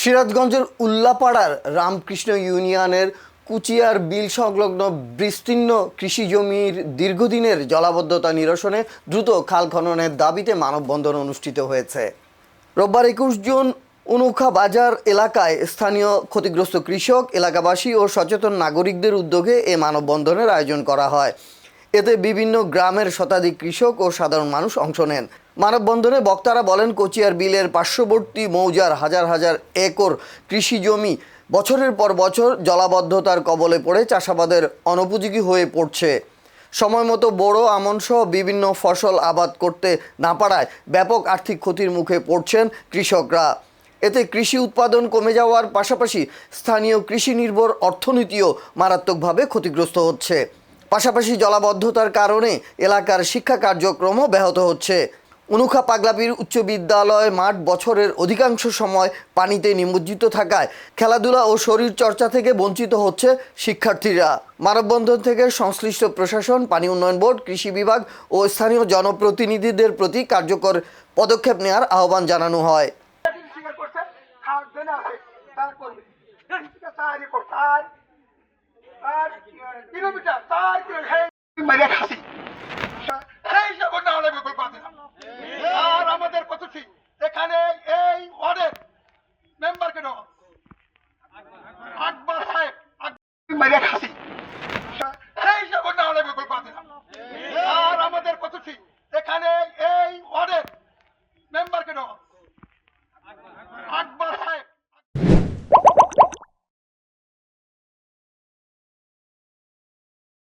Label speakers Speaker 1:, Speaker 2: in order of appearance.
Speaker 1: সিরাজগঞ্জের উল্লাপাড়ার রামকৃষ্ণ ইউনিয়নের কুচিয়ার বিল সংলগ্ন বিস্তীর্ণ কৃষিজমির দীর্ঘদিনের জলাবদ্ধতা নিরসনে দ্রুত খাল খননের দাবিতে মানববন্ধন অনুষ্ঠিত হয়েছে। রোববার ২১ জুন উনুখা বাজার এলাকায় স্থানীয় ক্ষতিগ্রস্ত কৃষক, এলাকাবাসী ও সচেতন নাগরিকদের উদ্যোগে এ মানববন্ধনের আয়োজন করা হয়। এতে বিভিন্ন গ্রামের শতাধিক কৃষক ও সাধারণ মানুষ অংশ নেন। মানববন্ধনে বক্তারা বলেন, কোচিয়ার বিলের পার্শ্ববর্তী মৌজার হাজার হাজার একর কৃষি জমি বছরের পর বছর জলাবদ্ধতার কবলে পড়ে চাষাবাদের অনুপযোগী হয়ে পড়ছে। সময় মতো বোরো, আমন সহ বিভিন্ন ফসল আবাদ করতে না পারায় ব্যাপক আর্থিক ক্ষতির মুখে পড়ছেন কৃষকরা। এতে কৃষি উৎপাদন কমে যাওয়ার পাশাপাশি স্থানীয় কৃষি নির্ভর অর্থনীতিও মারাত্মকভাবে ক্ষতিগ্রস্ত হচ্ছে। পাশাপাশি জলাবদ্ধতার কারণে এলাকার শিক্ষা কার্যক্রমও ব্যাহত হচ্ছে। উনুখা পাগলাপীর উচ্চ বিদ্যালয় মাঠ বছরের অধিকাংশ সময় পানিতে নিমজ্জিত থাকায় খেলাধুলা ও শরীর চর্চা থেকে বঞ্চিত হচ্ছে শিক্ষার্থীরা। মানববন্ধন থেকে সংশ্লিষ্ট প্রশাসন, পানি উন্নয়ন বোর্ড, কৃষি বিভাগ ও স্থানীয় জনপ্রতিনিধিদের প্রতি কার্যকর পদক্ষেপ নেওয়ার আহ্বান জানানো হয়।
Speaker 2: Kilometre 4 kilometre